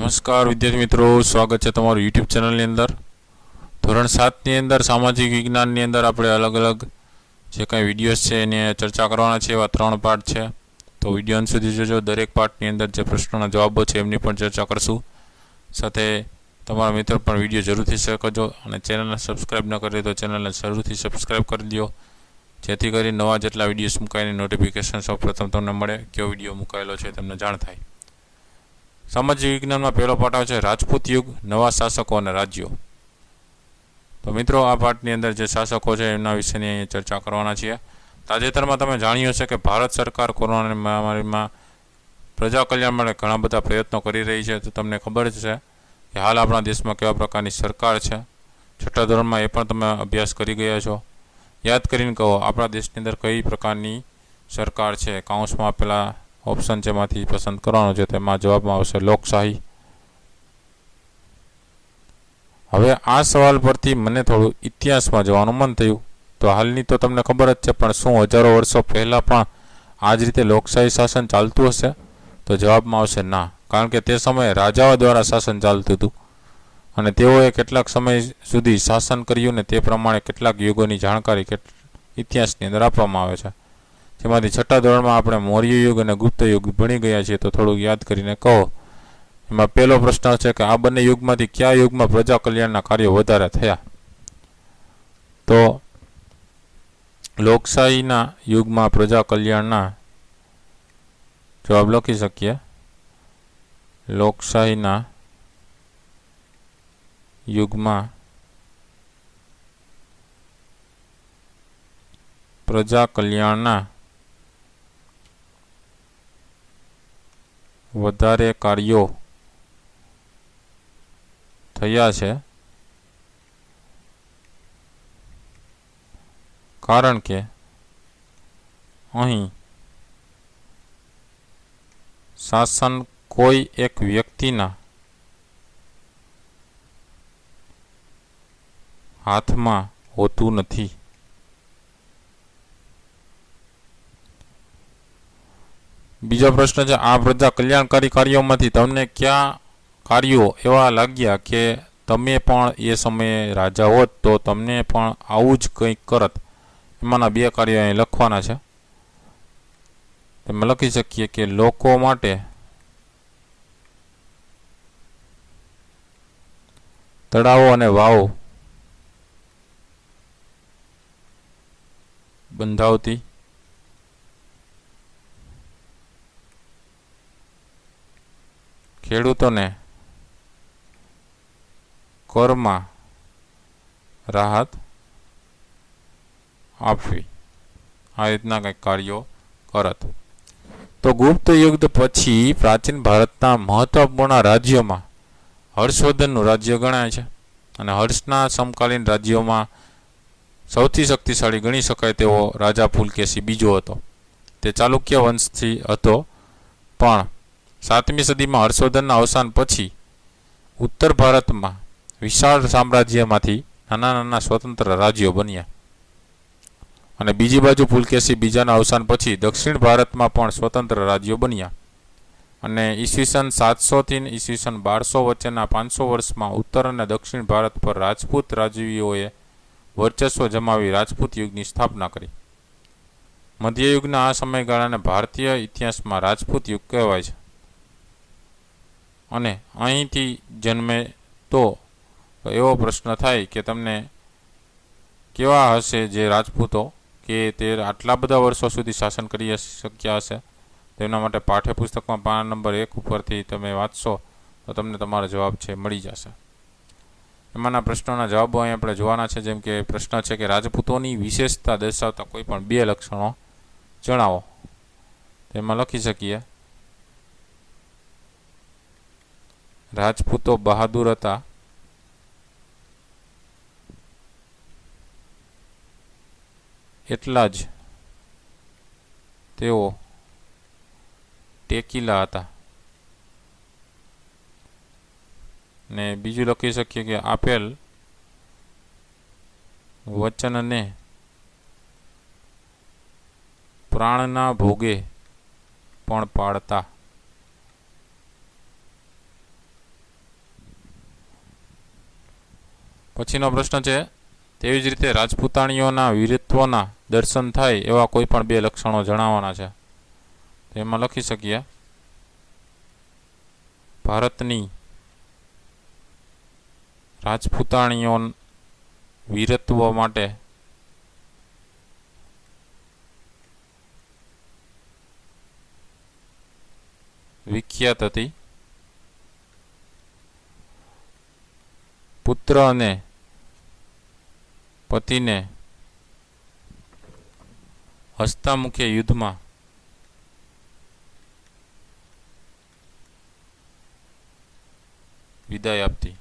નમસ્કાર વિદ્યાર્થી મિત્રો, સ્વાગત છે તમારું યુટ્યુબ ચેનલની અંદર। ધોરણ 7ની અંદર સામાજિક વિજ્ઞાનની અંદર આપણે અલગ અલગ જે કાંઈ વિડીયોઝ છે એની ચર્ચા કરવાના છે। એવા 3 પાર્ટ છે, તો વિડીયો અંત સુધી જોજો। દરેક પાર્ટની અંદર જે પ્રશ્નોના જવાબો છે એમની પણ ચર્ચા કરશું। સાથે તમારા મિત્રો પણ વિડીયો જરૂરથી શેર કરજો અને ચેનલને સબસ્ક્રાઈબ ન કરી તો ચેનલને જરૂરથી સબસ્ક્રાઈબ કરી દો, જેથી કરી નવા જેટલા વિડીયોઝ મુકાયની નોટિફિકેશન સૌપ્રથમ તમને મળે, કયો વિડીયો મુકાયેલો છે તમને જાણ થાય। સામાજિક વિજ્ઞાનમાં પહેલો પાઠ આવે છે રાજપૂત યુગ, નવા શાસકો અને રાજ્યો। તો મિત્રો, આ પાઠની અંદર જે શાસકો છે એમના વિશેની અહીં ચર્ચા કરવાના છીએ। તાજેતરમાં તમે જાણ્યું હશે કે ભારત સરકાર કોરોનાની મહામારીમાં પ્રજા કલ્યાણ માટે ઘણા બધા પ્રયત્નો કરી રહી છે। તો તમને ખબર જ છે કે હાલ આપણા દેશમાં કેવા પ્રકારની સરકાર છે। છઠ્ઠા ધોરણમાં એ પણ તમે અભ્યાસ કરી ગયા છો। યાદ કરીને કહો, આપણા દેશની અંદર કઈ પ્રકારની સરકાર છે। કાઉન્સમાં આપેલા ઓપ્શન જેમાંથી પસંદ કરવાનો છે, તેમાં જવાબમાં આવશે લોકશાહી। હવે આ સવાલ પરથી મને થોડું ઇતિહાસમાં જવાનું મન થયું। તો હાલની તો તમને ખબર જ છે, પણ શું હજારો વર્ષો પહેલાં પણ આ જ રીતે લોકશાહી શાસન ચાલતું હશે? તો જવાબમાં આવશે ના, કારણ કે તે સમયે રાજાઓ દ્વારા શાસન ચાલતું હતું અને તેઓએ કેટલાક સમય સુધી શાસન કર્યું ને તે પ્રમાણે કેટલાક યુગોની જાણકારી ઇતિહાસની અંદર આપવામાં આવે છે, જેમાંથી છઠ્ઠા ધોરણમાં આપણે મૌર્ય યુગ અને ગુપ્ત યુગ ભણી ગયા છીએ। તો થોડુંક યાદ કરીને કહો। એમાં પહેલો પ્રશ્ન છે કે આ બંને યુગમાંથી કયા યુગમાં પ્રજા કલ્યાણના કાર્યો વધારે થયા? તો લોકશાહીના યુગમાં પ્રજા કલ્યાણના જવાબ લખી શકીએ। લોકશાહીના યુગમાં પ્રજા કલ્યાણના વધારે કાર્યો થયા છે, કારણ કે અહીં શાસન કોઈ એક વ્યક્તિના હાથમાં હોતું નથી। બીજો પ્રશ્ન છે આ પ્રજા કલ્યાણકારી કાર્યોમાંથી તમને કયા કાર્યો એવા લાગ્યા કે તમે પણ એ સમયે રાજા હોત તો તમને પણ આવું જ કંઈક કરત? એમાંના 2 કાર્યો અહીં લખવાના છે। તમે લખી શકીએ કે લોકો માટે તળાવો અને વાવો બંધાવતી, ખેડૂતોને કરમાં રાહત આપવી, આ રીતના કંઈક કાર્યો કરત। તો ગુપ્ત યુગ પછી પ્રાચીન ભારતના મહત્વપૂર્ણ રાજ્યોમાં હર્ષવર્ધનનું રાજ્ય ગણાય છે અને હર્ષના સમકાલીન રાજ્યોમાં સૌથી શક્તિશાળી ગણી શકાય તેવો રાજા પુલકેશી બીજો હતો। તે ચાલુક્ય વંશથી હતો, પણ 7મી સદીમાં હર્ષવર્ધનના અવસાન પછી ઉત્તર ભારતમાં વિશાળ સામ્રાજ્યમાંથી નાના નાના સ્વતંત્ર રાજ્યો બન્યા અને બીજી બાજુ પુલકેશી બીજાના અવસાન પછી દક્ષિણ ભારતમાં પણ સ્વતંત્ર રાજ્યો બન્યા અને ઈસવીસન 700 થી ઈસવીસન 1200 વચ્ચેના 500 વર્ષમાં ઉત્તર અને દક્ષિણ ભારત પર રાજપૂત રાજવીઓએ વર્ચસ્વ જમાવી રાજપૂત યુગની સ્થાપના કરી। મધ્યયુગના આ સમયગાળાને ભારતીય ઇતિહાસમાં રાજપૂત યુગ કહેવાય છે અને અહીંથી જન્મે તો એવો પ્રશ્ન થાય કે તમને કેવા હશે જે રાજપૂતો કે તે આટલા બધા વર્ષો સુધી શાસન કરી શક્યા હશે? તેમના માટે પાઠ્યપુસ્તકમાં પાના નંબર 1 ઉપરથી તમે વાંચશો તો તમને તમારો જવાબ છે મળી જશે। એમાંના પ્રશ્નોના જવાબો અહીં આપણે જોવાના છે। જેમ કે પ્રશ્ન છે કે રાજપૂતોની વિશેષતા દર્શાવતા કોઈ પણ 2 લક્ષણો જણાવો। તેમાં લખી શકીએ રાજપૂતો બહાદુર હતા, એટલા જ તેઓ ટેકીલા હતા। ને બીજું લખી શકીએ કે આપેલ વચનને પ્રાણના ભોગે પણ પાળતા। પછીનો પ્રશ્ન છે, તેવી જ રીતે રાજપૂતાણીઓના વીરત્વના દર્શન થાય એવા કોઈ પણ બે લક્ષણો જણાવવાના છે. તો એમાં લખી શકીએ, ભારતની રાજપૂતાણીઓ વીરત્વ માટે વિખ્યાત હતી. પુત્ર અને પતિને હસ્તામુખે યુદ્ધમાં વિદાય આપતી.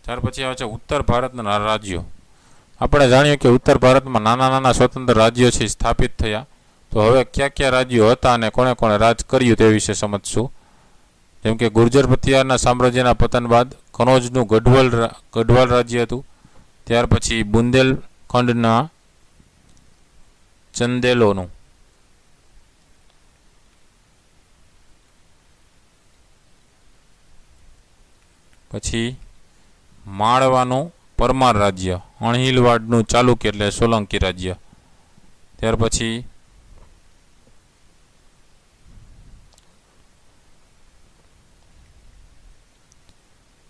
ત્યાર પછી આવે છે ઉત્તર ભારતના રાજ્યો. આપણે જાણીએ કે ઉત્તર ભારતમાં નાના નાના સ્વતંત્ર રાજ્યો છે સ્થાપિત થયા. તો હવે કયા કયા રાજ્યો હતા અને કોણે કોણે રાજ કર્યું તે વિશે સમજશું. જેમ કે ગુર્જર પથિયારના સામ્રાજ્યના પતન બાદ કનોજનું ગઢવાલ રાજ્ય હતું. ત્યાર પછી બુંદેલખંડના ચંદેલોનું, પછી માળવાનું પરમાર રાજ્ય, અણહિલવાડનું ચાલુક્ય એટલે સોલંકી રાજ્ય. ત્યાર પછી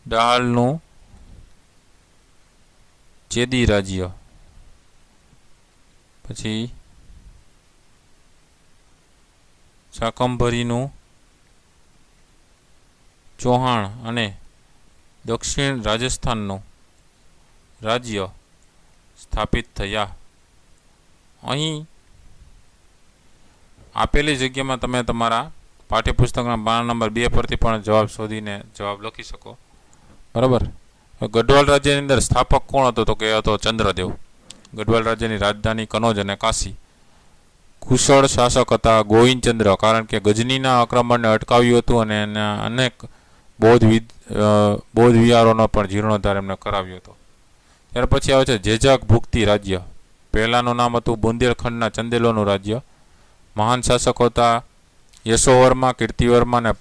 દાહાલનું ચેદી રાજ્ય, પછી શાકંભરીનું ચૌહાણ અને દક્ષિણ રાજસ્થાનનું રાજ્ય સ્થાપિત થયા. અહીં આપેલી જગ્યામાં તમે તમારા પાઠ્યપુસ્તકના પાના નંબર 2 પરથી પણ જવાબ શોધીને જવાબ લખી શકો. બરાબર. ગઢવાલ રાજ્યની અંદર સ્થાપક કોણ હતો? તો કે હતો ચંદ્રદેવ. ગઢવાલ રાજ્યની રાજધાની કનોજ અને કાશી. કુશળ શાસક હતા ગોવિંદચંદ્ર, કારણ કે ગજનીના આક્રમણને અટકાવ્યું હતું અને એના અનેક બૌદ્ધ વિહારોનો પણ જીર્ણોદ્ધાર એમને કરાવ્યો હતો. ત્યાર પછી આવે છે જેજાક ભુક્તિ રાજ્ય. પહેલાંનું નામ હતું બુંદેલખંડના ચંદેલોનું રાજ્ય. મહાન શાસકો હતા યશોવર્મા, કીર્તિવર્મા અને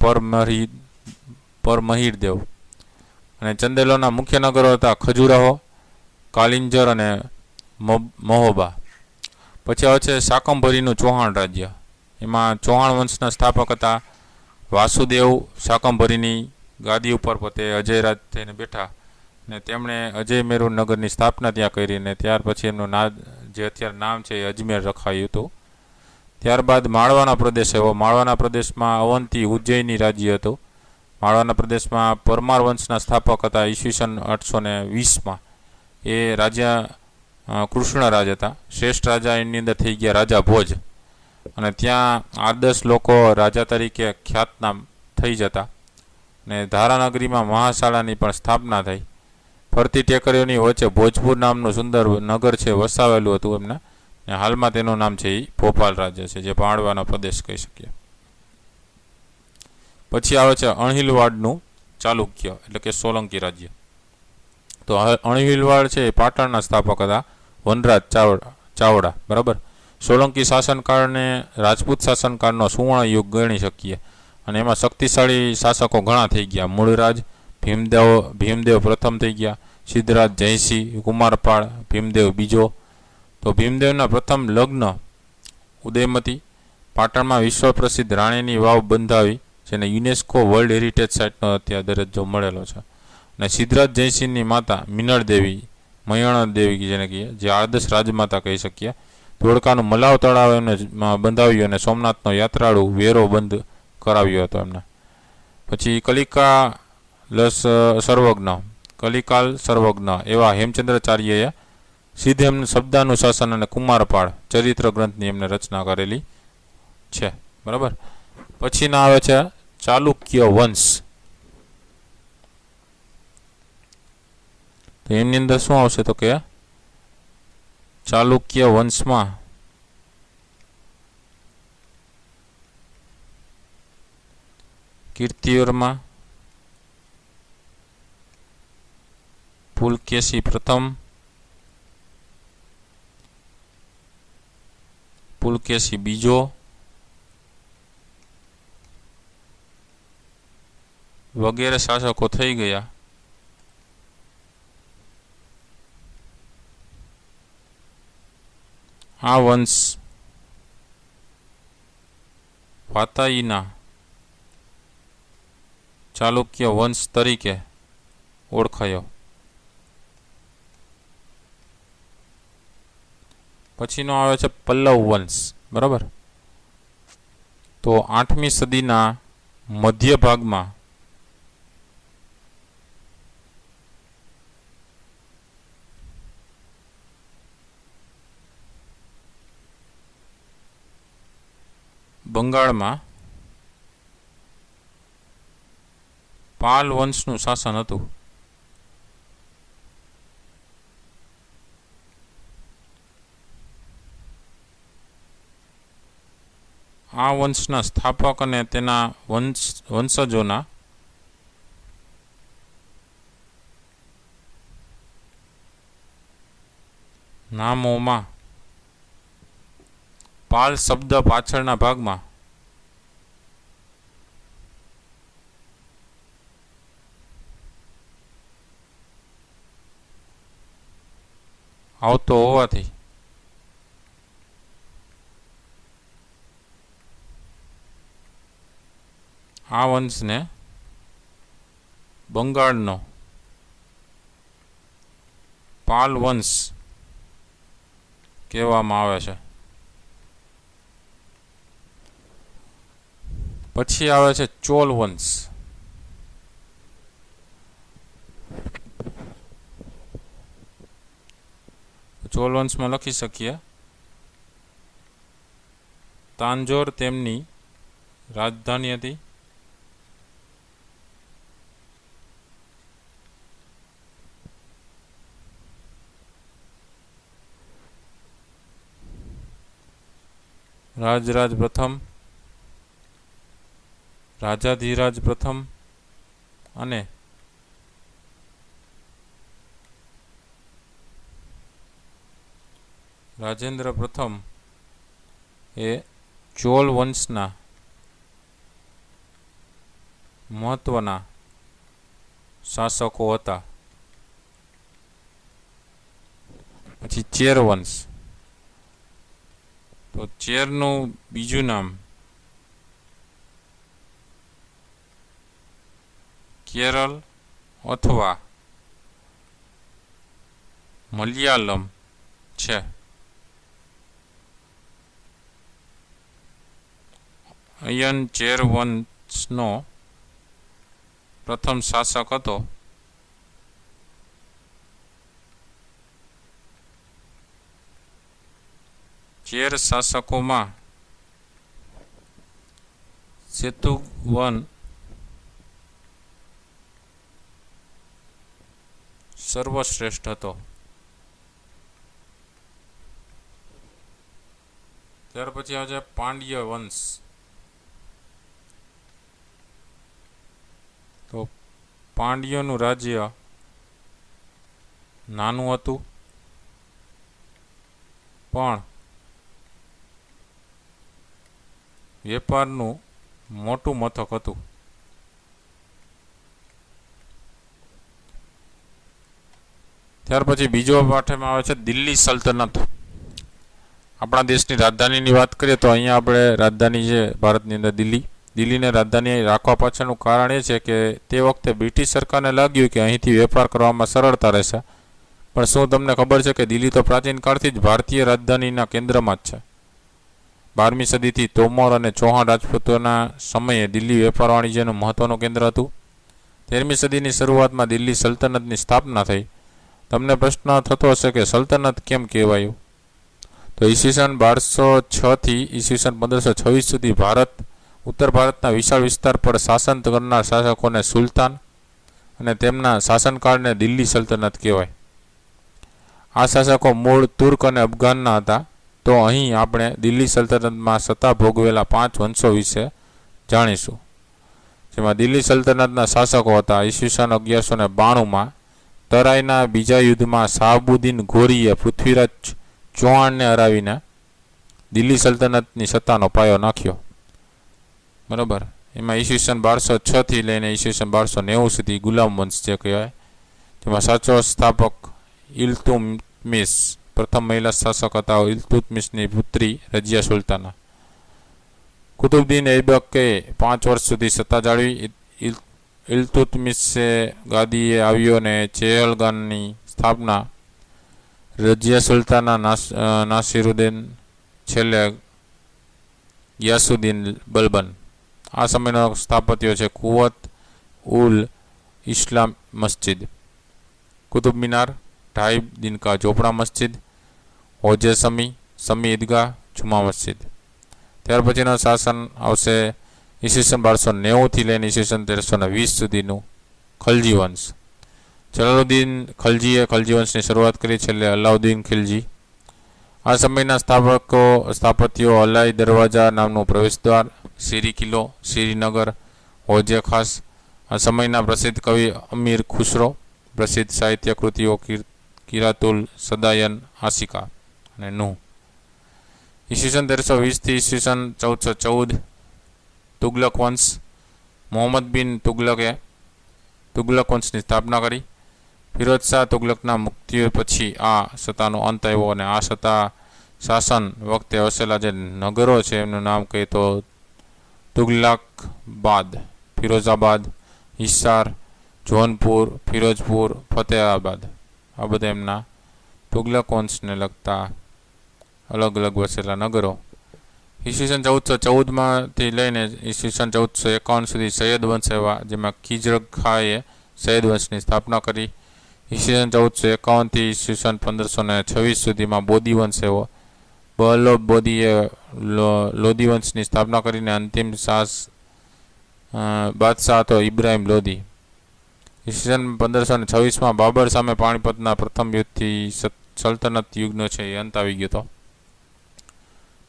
પરમહીરદેવ. અને ચંદેલોના મુખ્ય નગરો હતા ખજુરાહો, કાલિંજર અને મહોબા. પછી આવે છે શાકંભરીનું ચૌહાણ રાજ્ય. એમાં ચૌહાણ વંશના સ્થાપક હતા વાસુદેવ. શાકંભરીની ગાદી ઉપર પોતે અજયરાજ થઈને બેઠા ને તેમણે અજયમેરુ નગરની સ્થાપના ત્યાં કરી ને ત્યાર પછી એમનું જે અત્યારે નામ છે એ અજમેર રખાયું હતું. ત્યારબાદ માળવાના પ્રદેશ એવો. માળવાના પ્રદેશમાં અવંતી ઉજ્જૈની રાજ્ય હતું. માળવાના પ્રદેશમાં પરમાર વંશના સ્થાપક હતા ઈસવીસન 820માં. એ રાજા કૃષ્ણરાજ હતા. શ્રેષ્ઠ રાજા એની અંદર થઈ ગયા રાજા ભોજ. અને ત્યાં 8-10 લોકો રાજા તરીકે ખ્યાતનામ થઈ જતા. ને ધારાનગરીમાં મહાશાળાની પણ સ્થાપના થઈ. ફરતી ટેકરીઓની વચ્ચે ભોજપુર નામનું સુંદર નગર છે વસાવેલું હતું એમને. ને હાલમાં તેનું નામ છે એ ભોપાલ રાજ્ય છે, જે માળવાનો પ્રદેશ કહી શકીએ. પછી આવે છે અણહિલવાડનું ચાલુક્ય એટલે કે સોલંકી રાજ્ય. તો અણહિલવાડ છે એ પાટણના સ્થાપક હતા વનરાજ ચાવડા. બરાબર. સોલંકી શાસનકાળને રાજપૂત શાસનકાળનો સુવર્ણ યુગ ગણી શકીએ. અને એમાં શક્તિશાળી શાસકો ઘણા થઈ ગયા. મૂળરાજ ભીમદેવ પ્રથમ થઈ ગયા. સિદ્ધરાજ જયસિંહ, કુમારપાળ, ભીમદેવ બીજો. તો ભીમદેવના પ્રથમ લગ્ન ઉદયમતી. પાટણમાં વિશ્વ પ્રસિદ્ધ રાણીની વાવ બંધાવી, જેને યુનેસ્કો વર્લ્ડ હેરિટેજ સાઇટનો અત્યારે દરજ્જો મળેલો છે. અને સિદ્ધરાજ જયસિંહની માતા મિનળ દેવી, મયણ દેવી જેને કહીએ, જે આદર્શ રાજમાતા કહી શકીએ. ધોળકાનું મલાવ તળાવ એમને બંધાવ્યું અને સોમનાથનો યાત્રાળુ વેરો બંધ કરાવ્યો હતો એમને. પછી કલિકાલ સર્વજ્ઞ એવા હેમચંદ્રાચાર્યએ સિદ્ધ શબ્દાનું શાસન અને કુમારપાળ ચરિત્ર ગ્રંથની એમને રચના કરેલી છે. બરાબર. પછીના આવે છે ચાલુક્ય વંશ. તો એની અંદર શું આવશે? તો કે ચાલુક્ય વંશમાં કીર્તિવર્મા, પુલકેશી પ્રથમ, પુલકેશી બીજો, વગેરે શાસકો થઈ ગયા. આ વંશ વાતાયીના ચાલુક્ય વંશ તરીકે ઓળખાયો. પછીનો આવે છે પલ્લવ વંશ. બરાબર. તો 8મી સદીના મધ્ય ભાગમાં બંગાળમાં પાલ વંશનું શાસન હતું. આ વંશના સ્થાપક અને તેના વંશજોના નામોમાં પાલ શબ્દ પાછળના ભાગમાં આવતો હોવાથી આ વંશને બંગાળનો પાલ વંશ કહેવામાં આવે છે. પછી આવે છે ચોલ વંશ. ચોલ વંશમાં લખી શકીએ તાંજોર તેમની રાજધાની હતી. રાજરાજ પ્રથમ, રાજાધિરાજ પ્રથમ અને રાજેન્દ્ર પ્રથમ એ ચોલ વંશના મહત્વના શાસકો હતા. પછી ચેર વંશ. તો ચેરનું બીજું નામ કેરળ અથવા મલયાલમ છે. અયન ચેર વંશનો પ્રથમ શાસક હતો. ચેર શાસકોમાં સેતુવન સર્વશ્રેષ્ઠ હતો. ત્યાર પછી આવે છે પાંડ્ય વંશ. તો પાંડ્યનું રાજ્ય નાનું હતું પણ વેપારનું મોટું મથક હતું. ત્યાર પછી બીજો પાઠમાં આવે છે દિલ્હી સલ્તનત. આપણા દેશની રાજધાનીની વાત કરીએ તો અહીંયા આપણે રાજધાની છે ભારતની અંદર દિલ્હીને રાજધાની રાખવા પાછળનું કારણ એ છે કે તે વખતે બ્રિટિશ સરકારને લાગ્યું કે અહીંથી વેપાર કરવામાં સરળતા રહેશે. પણ શું તમને ખબર છે કે દિલ્હી તો પ્રાચીન કાળથી જ ભારતીય રાજધાનીના કેન્દ્રમાં જ છે. 12મી સદીથી તોમર અને ચૌહાણ રાજપૂતોના સમયે દિલ્હી વેપાર વાણિજ્યનું મહત્વનું કેન્દ્ર હતું. 13મી સદીની શરૂઆતમાં દિલ્હી સલ્તનતની સ્થાપના થઈ. તમને પ્રશ્ન થતો હશે કે સલ્તનત કેમ કહેવાયું? તો ઈસવીસન 1206 થી ઈસવીસન 1526 સુધી ઉત્તર ભારતના વિશાળ વિસ્તાર પર શાસન કરનાર શાસકોને સુલતાન અને તેમના શાસનકાળને દિલ્હી સલ્તનત કહેવાય. આ શાસકો મૂળ તુર્ક અને અફઘાનના હતા. તો અહીં આપણે દિલ્હી સલ્તનતમાં સત્તા ભોગવેલા 5 વંશો વિશે જાણીશું. જેમાં દિલ્હી સલ્તનતના શાસકો હતા ઈસવીસન 1192માં તરાઈના બીજા યુદ્ધમાં શાહબુદ્દીન ઘોરીએ પૃથ્વીરાજ ચૌહાણને હરાવીને દિલ્હી સલ્તનતની સત્તાનો પાયો નાખ્યો. બરાબર. એમાં ઈસવીસન 1206 લઈને ઈસવીસન 1290 સુધી ગુલામ વંશ જે કહેવાય, તેમાં સાચો સ્થાપક ઇલ્તુમિશ પ્રથમ મહિલા શાસક હતા. ઇલ્તુત્મિશની પુત્રી રજિયા સુલતાના. કુતુબુદ્દીન ઐબકે 5 વર્ષ સુધી સત્તા જાળવી. ઇલ્તુત્મિશે ગાદીએ આવ્યો અને ચેહલગાનની સ્થાપના. રજિયા સુલતાના નાસિરુદ્દીન, છેલ્લે ગિયાસુદ્દીન બલબન. આ સમયનો સ્થાપત્યો છે કુવત ઉલ ઇસ્લામ મસ્જિદ, કુતુબ મિનાર, ઢાઈ દિનકા ચોપડા મસ્જિદ, હોજે સમી ઈદગાહ, જુમા મસ્જિદ. ત્યાર પછીનો શાસન આવશે ઈસવીસન 1290 લઈને ઈસવીસન 1320 સુધીનું ખલજી વંશ. જલાલુદ્દીન ખલજીએ ખલજી વંશની શરૂઆત કરી, છેલ્લે અલાઉદ્દીન ખિલજી. આ સમયના સ્થાપત્યો અલાઈ દરવાજા નામનું પ્રવેશદ્વાર, શીરી કિલ્લો, શ્રીનગર, હોજે ખાસ. આ સમયના પ્રસિદ્ધ કવિ અમીર ખુસરો. પ્રસિદ્ધ સાહિત્ય કૃતિઓ કિરાતુલ સદાયન, આશિકા અને નુહ. ઈસવીસન 1320 ઈસવીસન 1414 તુગલક વંશ. મોહમ્મદ બિન તુગલકે તુગલક વંશની સ્થાપના કરી. ફિરોજ શાહ તુગલકના મૃત્યુ પછી આ સત્તાનો અંત આવ્યો અને આ સત્તા શાસન વખતે વસેલા જે નગરો છે એમનું નામ કહીએ તો તુગલકાબાદ, ફિરોઝાબાદ, હિસાર, જોનપુર, ફિરોજપુર, ફતેહાબાદ. આ બધા એમના તુગલક વંશને લગતા અલગ અલગ વસેલા નગરો. ઈસવીસન 1414માંથી લઈને ઈસવીસન 1451 સુધી સૈયદ વંશ આવ્યા, જેમાં ખિજર ખાએ સૈયદ વંશની સ્થાપના કરી. ઈસવીસન 1451થી ઈસવીસન 1526 સુધીમાં બોદી વંશ આવ્યો. બહલોબ બોદીએ લોધી વંશની સ્થાપના કરીને અંતિમ બાદશાહ હતો ઇબ્રાહિમ લોધી. ઈસવીસન 1526માં બાબર સામે પાણીપતના પ્રથમ યુદ્ધથી સલ્તનત યુગનો છે એ અંત આવી ગયો હતો.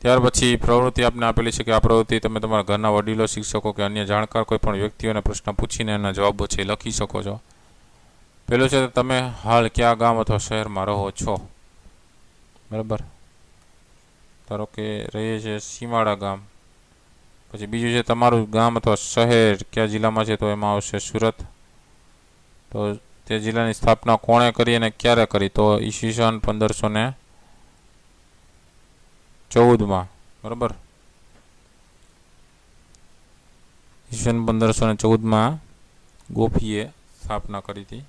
ત્યાર પછી પ્રવૃત્તિ આપને આપેલી છે કે આ પ્રવૃત્તિ તમે તમારા ઘરના વડીલો, શિક્ષકો કે અન્ય જાણકાર કોઈ પણ વ્યક્તિઓને પ્રશ્ન પૂછીને એના જવાબો છે લખી શકો છો. પેલું છે તમે હાલ કયા ગામ અથવા શહેરમાં રહો છો. બરાબર, ધારો કે રહીએ છીએ સીમાડા ગામ. પછી બીજું છે તમારું ગામ અથવા શહેર કયા જિલ્લામાં છે, તો એમાં આવશે સુરત. તો તે જિલ્લાની સ્થાપના કોણે કરી અને ક્યારે કરી, તો ઈસવીસન 1514માં. બરાબર, ઈસવીસન 1514માં ગોપીએ સ્થાપના કરી હતી.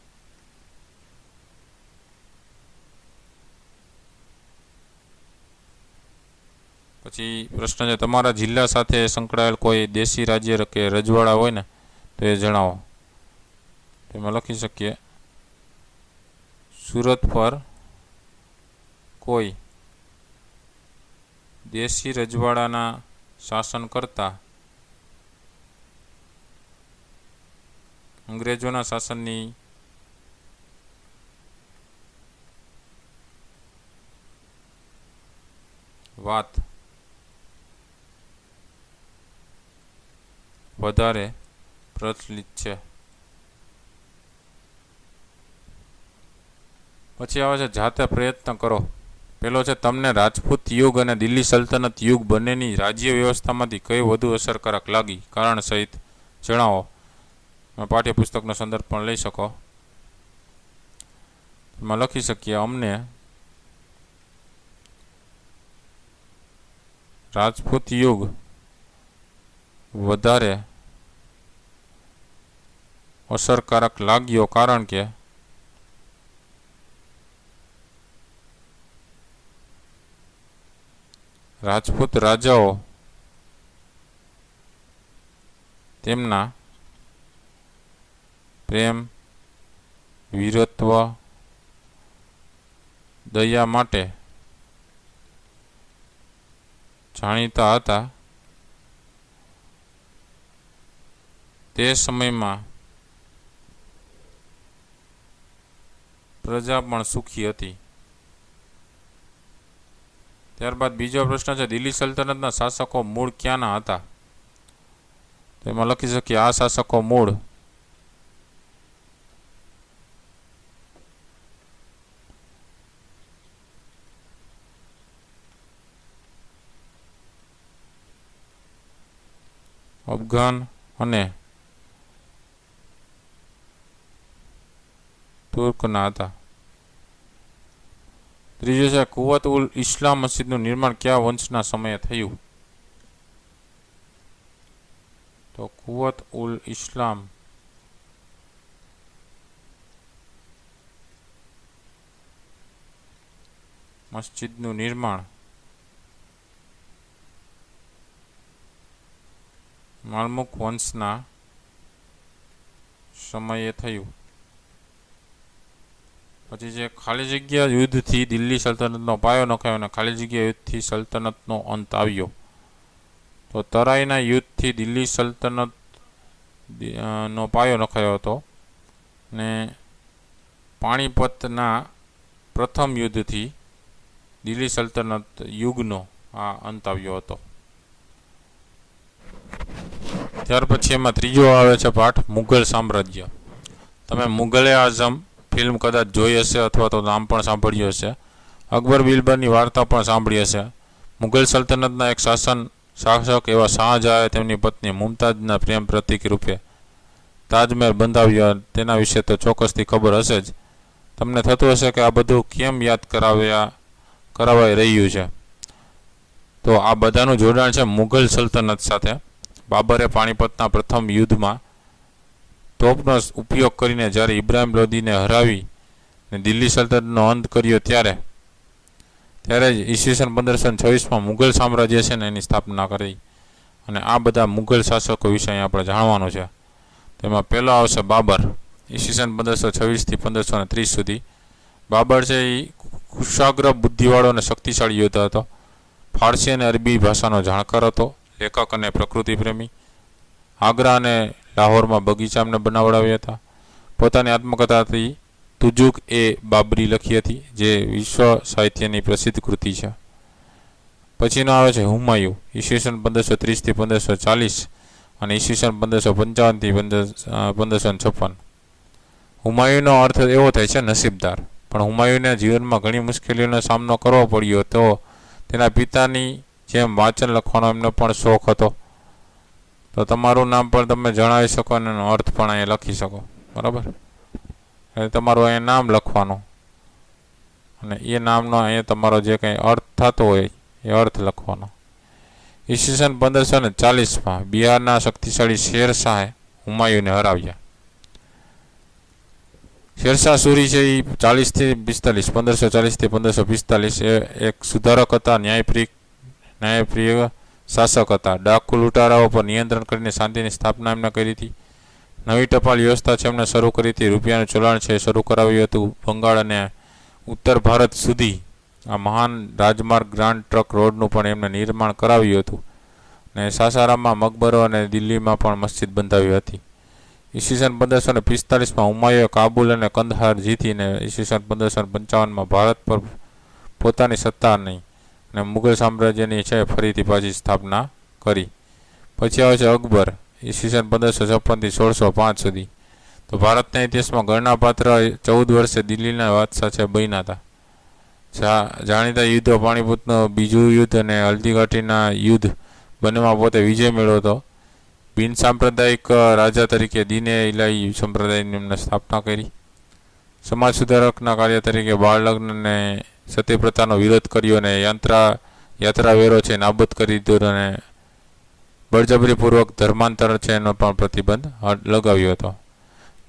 પછી પ્રશ્ન છે તમારા જિલ્લા સાથે સંકળાયેલ કોઈ દેશી રાજ્ય કે રજવાડા હોય ને તો એ જણાવો. તેમાં લખી શકીએ સુરત પર કોઈ દેશી રજવાડાના શાસન કરતા અંગ્રેજોના શાસનની વાત વધારે પ્રચલિત છે. પછી આવે છે જાતે પ્રયત્ન કરો. પેલો છે તમને રાજપૂત યુગ અને દિલ્હી સલ્તનત યુગ બંનેની રાજ્ય વ્યવસ્થામાંથી કઈ વધુ અસરકારક લાગી, કારણ સહિત જણાવો. પાઠ્યપુસ્તકનો સંદર્ભ પણ લઈ શકો. એમાં લખી શકીએ અમને રાજપૂત યુગ વધારે અસરકારક લાગ્યો, કારણ કે રાજપૂત રાજાઓ તેમના પ્રેમ, વીરત્વ, દયા માટે જાણીતા હતા. તે સમયમાં પ્રજા પણ સુખી હતી. ત્યારબાદ બીજો પ્રશ્ન છે દિલ્હી સલ્તનતના શાસકો મૂળ ક્યાંના હતા, તો એમાં લખી શકીએ આ શાસકો મૂળ અફઘાન, અને તુર્કના હતા. ત્રીજું છે કુવત ઉલ ઇસ્લામ મસ્જિદનું નિર્માણ કયા વંશના સમયે થયું? તો કુવત ઉલ ઇસ્લામ મસ્જિદનું નિર્માણ માલમુક વંશના સમયે થયું. પછી જે ખાલી જગ્યા યુદ્ધથી દિલ્હી સલ્તનતનો પાયો નખાયો અને ખાલી જગ્યા યુદ્ધથી સલ્તનતનો અંત આવ્યો. તો તરાઈના યુદ્ધથી દિલ્હી સલ્તનત નો પાયો નખાયો હતો ને પાણીપતના પ્રથમ યુદ્ધથી દિલ્હી સલ્તનત યુગનો આ અંત આવ્યો હતો. ત્યાર પછી એમાં ત્રીજો આવે છે પાઠ મુઘલ સામ્રાજ્ય. તમે મુઘલે આઝમ ફિલ્મ કદાચ જોઈ હશે અથવા તો નામ પણ સાંભળ્યું હશે. અકબર બિરબલની વાર્તા પણ સાંભળી હશે. મુઘલ સલ્તનતના એક શાસક એવા શાહજહાએ તેમની પત્ની મુમતાઝના પ્રેમ પ્રતીક રૂપે તાજમહેલ બંધાવ્યો. તેના વિશે તો ચોક્કસથી ખબર હશે જ. તમને થતું હશે કે આ બધું કેમ યાદ કરાવાઈ રહ્યું છે. તો આ બધાનું જોડાણ છે મુઘલ સલ્તનત સાથે. બાબરે પાણીપતના પ્રથમ યુદ્ધમાં તોપનો ઉપયોગ કરીને જ્યારે ઇબ્રાહિમ લોદીને હરાવી ને દિલ્હી સલ્તનતનો અંત કર્યો ત્યારે જ ઈસવીસન 1526માં મુઘલ સામ્રાજ્ય છે ને એની સ્થાપના કરી. અને આ બધા મુઘલ શાસકો વિશે આપણે જાણવાનું છે. તેમાં પહેલો આવશે બાબર, ઈસવીસન 1526થી 1530 સુધી. બાબર છે એ કુશાગ્ર, બુદ્ધિવાળો અને શક્તિશાળી યોદ્ધા હતો. ફારસી અને અરબી ભાષાનો જાણકાર હતો. લેખક અને પ્રકૃતિ પ્રેમી. આગ્રા અને લાહોરમાં બગીચા એમને બનાવડાવ્યા હતા. પોતાની આત્મકથાથી તુજુક એ બાબરી લખી હતી, જે વિશ્વ સાહિત્યની પ્રસિદ્ધ કૃતિ છે. પછીનો આવે છે હુમાયુ, ઈસવીસન 1530થી 1540 અને ઈસવીસન 1555થી 1556. હુમાયુનો અર્થ એવો થાય છે નસીબદાર. પણ હુમાયુને જીવનમાં ઘણી મુશ્કેલીઓનો સામનો કરવો પડ્યો તો તેના પિતાની જેમ વાંચન લખવાનો એમને પણ શોખ હતો. તો તમારું નામ પણ તમે જણાવી શકો અને એનો અર્થ પણ અહીંયા લખી શકો. બરાબર, એટલે તમારું અહીંયા નામ લખવાનું અને એ નામનો અહીંયા તમારો જે કંઈ અર્થ થતો હોય એ અર્થ લખવાનો. ઈસવીસન 1540માં બિહારના શક્તિશાળી શેરશાહે હુમાયુને હરાવ્યા. શેરશાહ સૂરી છે એ 1540થી 1545 એ એક સુધારક હતા, ન્યાયપ્રિય શાસક હતા. ડાકુ લૂંટારાઓ પર નિયંત્રણ કરીને શાંતિની સ્થાપના એમને કરી હતી. નવી ટપાલ વ્યવસ્થા છે એમને શરૂ કરી હતી. રૂપિયાનું ચલણ છે શરૂ કરાવ્યું હતું. બંગાળ અને ઉત્તર ભારત સુધી આ મહાન રાજમાર્ગ ગ્રાન્ડ ટ્રંક રોડનું પણ એમને નિર્માણ કરાવ્યું હતું. ને સાસારામમાં મકબરો અને દિલ્હીમાં પણ મસ્જિદ બંધાવી હતી. ઈસવીસન 1545માં હુમાયુએ કાબુલ અને કંદહાર જીતીને ઈસવીસન 1555માં ભારત પર પોતાની સત્તાની અને મુઘલ સામ્રાજ્યની છે ફરીથી પાછી સ્થાપના કરી. પછી આવે છે અકબર, ઈસવીસન 1556થી 1605 સુધી. તો ભારતના ઇતિહાસમાં ગણનાપાત્ર 14 વર્ષે દિલ્હીના બાદશાહ છે બન્યા હતા. જાણીતા યુદ્ધો પાણીપતનું બીજું યુદ્ધ અને હલ્દીઘાટીના યુદ્ધ બંનેમાં પોતે વિજય મેળવ્યો હતો. બિન સાંપ્રદાયિક રાજા તરીકે દીને ઇલાહી સંપ્રદાયની એમને સ્થાપના કરી. સમાજ સુધારકના કાર્ય તરીકે બાળ લગ્ન અને સતીપ્રથાનો વિરોધ કર્યો અને યાત્રા વેરો છે નાબૂદ કરી દીધો અને બળજબરીપૂર્વક ધર્માંતર છે એનો પણ પ્રતિબંધ લગાવ્યો હતો.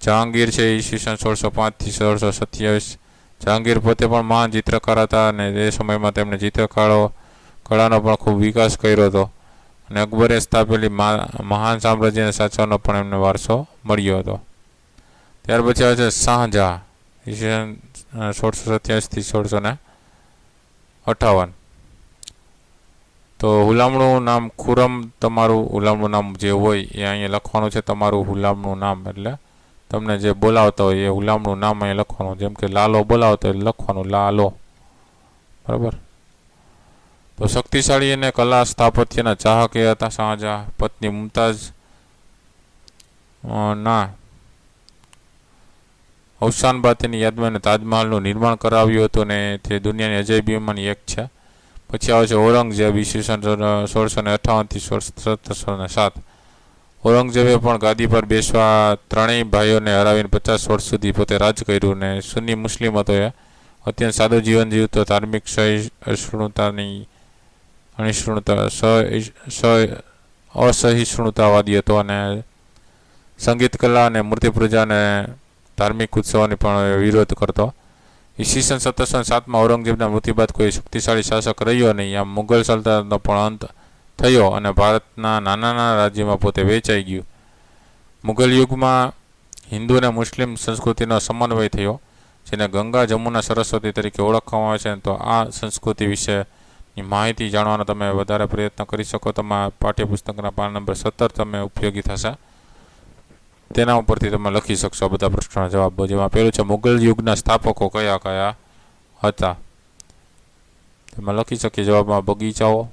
જહાંગીર છે ઈસવીસન 1605થી 1627. જહાંગીર પોતે પણ મહાન ચિત્રકાર હતા અને તે સમયમાં તેમણે ચિત્રકળાનો પણ ખૂબ વિકાસ કર્યો હતો. અને અકબરે સ્થાપેલી મહાન સામ્રાજ્યને સાચવવાનો પણ એમને વારસો મળ્યો હતો. ત્યાર પછી આવે છે શાહજહાં, ઈસવીસન 1627થી 1658. તો હુલામણું નામ ખુરમ, તમારું હુલામણું નામ જે હોય એ અહીંયા લખવાનું છે. તમારું હુલામણું નામ એટલે તમને જે બોલાવતા હોય એ હુલામણું નામ અહીંયા લખવાનું. જેમ કે લાલો બોલાવતો હોય લખવાનું લાલો. બરાબર. તો શક્તિશાળી અને કલા સ્થાપત્યના ચાહક એ હતા શાહજહાં. પત્ની મુમતાઝ ના અવસાન બાદ તેની યાદમાં એને તાજમહાલનું નિર્માણ કરાવ્યું હતું અને તે દુનિયાની અજાયબીઓમાંની એક છે. પછી આવે છે ઔરંગઝેબ, ઈસવીસન 1658થી 1707. ઔરંગઝેબે પણ ગાદી પર બેસવા ત્રણેય ભાઈઓને હરાવીને 50 વર્ષ સુધી પોતે રાજ કર્યું ને સુન્ની મુસ્લિમ હતો. એ અત્યંત સાદું જીવન જીવતો, ધાર્મિક અસહિષ્ણુતાની અસહિષ્ણુતાવાદી હતો અને સંગીત કલા અને મૂર્તિપૂજા અને ધાર્મિક ઉત્સવોની પણ વિરોધ કરતો. ઈસવીસન 1707માં ઔરંગઝેબના મૃત્યુ બાદ કોઈ શક્તિશાળી શાસક રહ્યો નહીં. આમ મુઘલ સલ્તનતનો પણ અંત થયો અને ભારતના નાના નાના રાજ્યમાં પોતે વહેંચાઈ ગયું. મુઘલ યુગમાં હિન્દુ અને મુસ્લિમ સંસ્કૃતિનો સમન્વય થયો, જેને ગંગા, જમુના, સરસ્વતી તરીકે ઓળખવામાં આવે છે. તો આ સંસ્કૃતિ વિશેની માહિતી જાણવાનો તમે વધારે પ્રયત્ન કરી શકો. તમારા પાઠ્યપુસ્તકના પાન નંબર 17 તમે ઉપયોગી થશે. તેના ઉપરથી તમે લખી શકશો બધા પ્રશ્નોના જવાબો. જેમાં પહેલું છે, મુઘલ યુગના સ્થાપકો કયા કયા હતા? તમે લખી શકીએ જવાબમાં બગીચાઓ,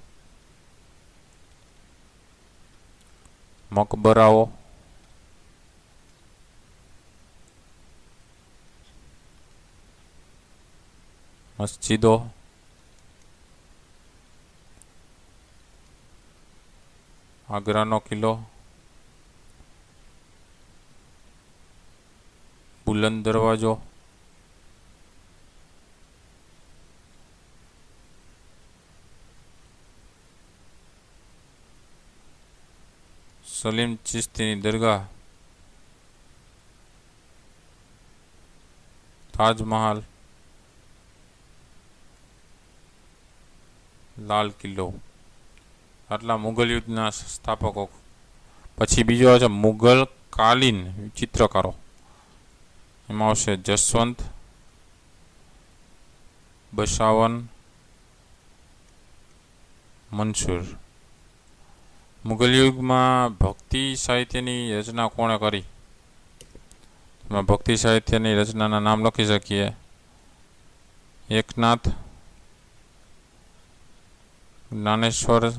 મકબરાઓ, મસ્જિદો, આગ્રાનો કિલ્લો, બુલંદ દરવાજો, સલીમ ચિશ્તીની દરગાહ, તાજમહાલ, લાલ કિલ્લો. આટલા મુઘલ યુગના સ્થાપકો. પછી બીજો આવે છે મુઘલ કાલીન ચિત્રકારો. એમાં આવશે જસવંત, બસાવન, મંસૂર. મુઘલ યુગમાં ભક્તિ સાહિત્યની રચના કોણે કરી? એમાં ભક્તિ સાહિત્યની રચનાના નામ લખી શકીએ. એકનાથ, જ્ઞાનેશ્વર,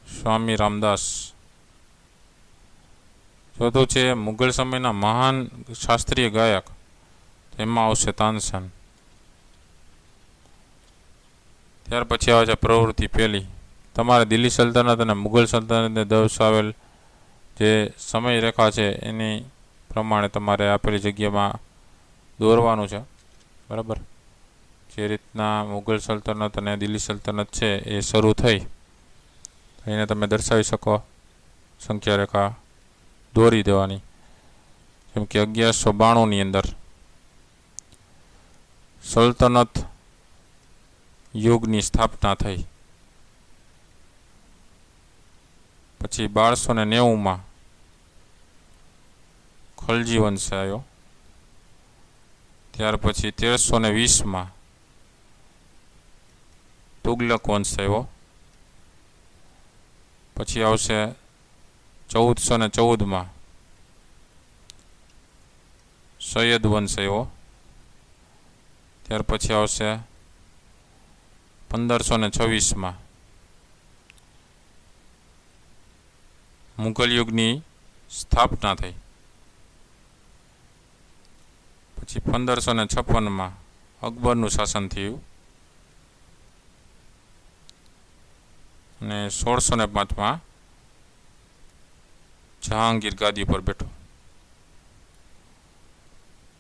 સ્વામી રામદાસ. ચોથું છે મુઘલ સમયના મહાન શાસ્ત્રીય ગાયક. એમાં આવશે તાનસેન. ત્યાર પછી આવે છે પ્રવૃત્તિ પહેલી. તમારે દિલ્હી સલ્તનત અને મુઘલ સલ્તનતને દર્શાવેલ જે સમય રેખા છે એની પ્રમાણે તમારે આપેલી જગ્યામાં દોરવાનું છે, બરાબર. જે રીતના મુઘલ સલ્તનત અને દિલ્હી સલ્તનત છે એ શરૂ થઈ, એને તમે દર્શાવી શકો. સંખ્યા રેખા દોરી દેવાની. જેમ કે 1192ની અંદર સલ્તનત યુગની સ્થાપના થઈ. પછી 1290માં ખલજી વંશ આવ્યો. ત્યાર પછી 1320માં તુગલક વંશ આવ્યો. પછી આવશે 1414માં સૈયદ વંશ આવ્યો. ત્યાર પછી આવશે 1526માં મુઘલ યુગની સ્થાપના થઈ. પછી 1556માં અકબરનું શાસન થયું અને 1605માં જહાંગીર ગાદી પર બેઠો.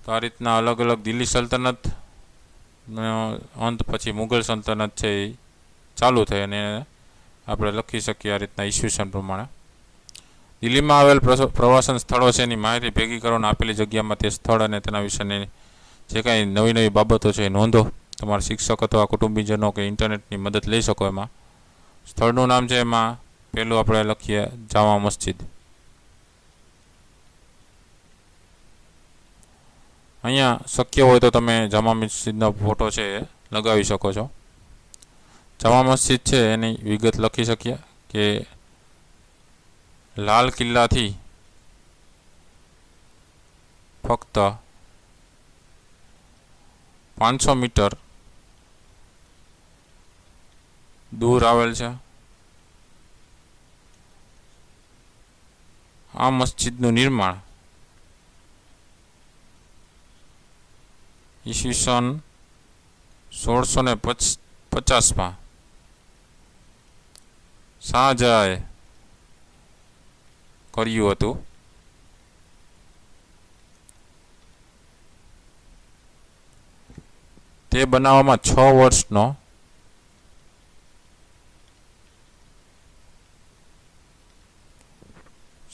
તો આ રીતના અલગ અલગ દિલ્હી સલ્તનત અંત પછી મુઘલ સલ્તનત છે એ ચાલુ થઈ અને આપણે લખી શકીએ આ રીતના ઈસવીસન પ્રમાણે. દિલ્હીમાં આવેલ પ્રવાસન સ્થળો છે એની માહિતી ભેગી કરવાને આપેલી જગ્યામાં તે સ્થળ અને તેના વિશેની જે કાંઈ નવી નવી બાબતો છે એ નોંધો. તમારા શિક્ષક અથવા કુટુંબીજનો કે ઇન્ટરનેટની મદદ લઈ શકો. એમાં સ્થળનું નામ છે, એમાં પહેલું આપણે લખીએ જામા મસ્જિદ. અહીંયા શક્ય હોય તો તમે જામા મસ્જિદનો ફોટો છે એ લગાવી શકો છો. જામા મસ્જિદ છે એની વિગત લખી શકીએ કે લાલ કિલ્લાથી ફક્ત 500 મીટર દૂર આવેલ છે. આ મસ્જિદનું નિર્માણ ઈસવીસન 1650માં શાહજહાએ કર્યું હતું. તે બનાવવામાં 6 વર્ષનો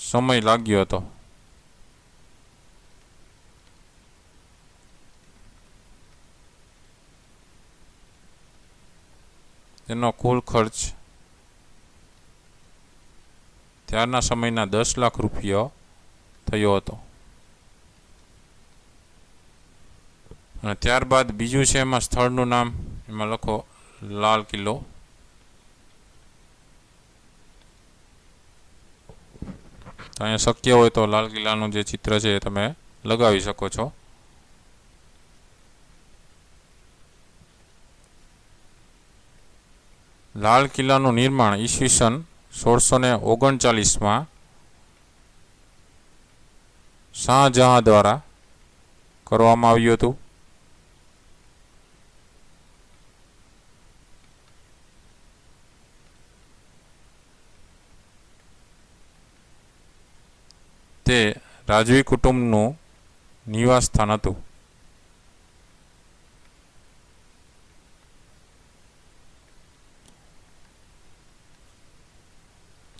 સમય લાગ્યો હતો. તેનો કુલ ખર્ચ ત્યારના સમયના 10 લાખ રૂપિયા થયો હતો. અને ત્યારબાદ બીજું છે એમાં સ્થળનું નામ, એમાં લખો લાલ કિલ્લો. તો અહીંયા શક્ય હોય તો લાલ કિલ્લાનું જે ચિત્ર છે એ તમે લગાવી શકો છો. લાલ કિલ્લાનું નિર્માણ ઈસવીસન 1639માં શાહજહાં દ્વારા કરવામાં આવ્યું હતું. તે રાજવી કુટુંબનું નિવાસ સ્થાન હતું.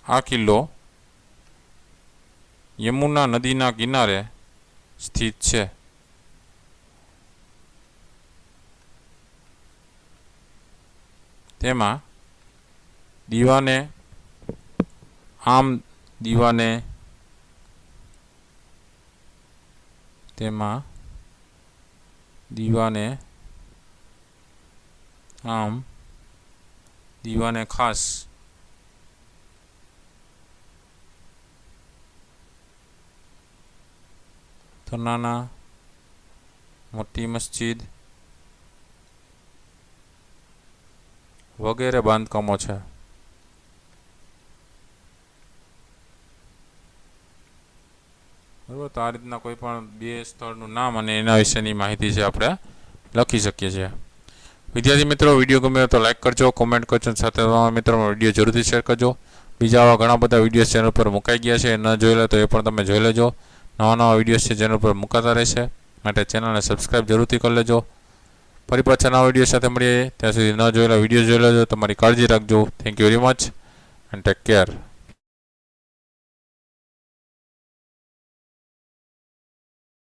આ કિલ્લો યમુના નદીના કિનારે સ્થિત છે. તેમાં દીવાને આમ દીવાને તેમાં દીવાને આમ દીવાને ખાસ તનાના મોટી મસ્જિદ વગેરે બાંધકામો છે. બરાબર, તો આ રીતના કોઈ પણ બે સ્થળનું નામ અને એના વિશેની માહિતી છે આપણે લખી શકીએ છીએ. વિદ્યાર્થી મિત્રો, વિડીયો ગમે તો લાઇક કરજો, કોમેન્ટ કરજો, સાથે તમારા મિત્રોમાં વિડીયો જરૂરથી શેર કરજો. બીજા આવા ઘણા બધા વિડીયોઝ ચેનલ પર મુકાઈ ગયા છે, ન જોઈ લે તો એ પણ તમે જોઈ લેજો. નવા નવા વિડીયોઝ છે ચેનલ પર મુકાતા રહેશે, માટે ચેનલને સબસ્ક્રાઈબ જરૂરથી કરી લેજો. ફરી પાછા નવા વિડીયો સાથે મળીએ. ત્યાં સુધી ન જોયેલા વિડીયો જોઈ લેજો. તમારી કાળજી રાખજો. Thank you very much and take care.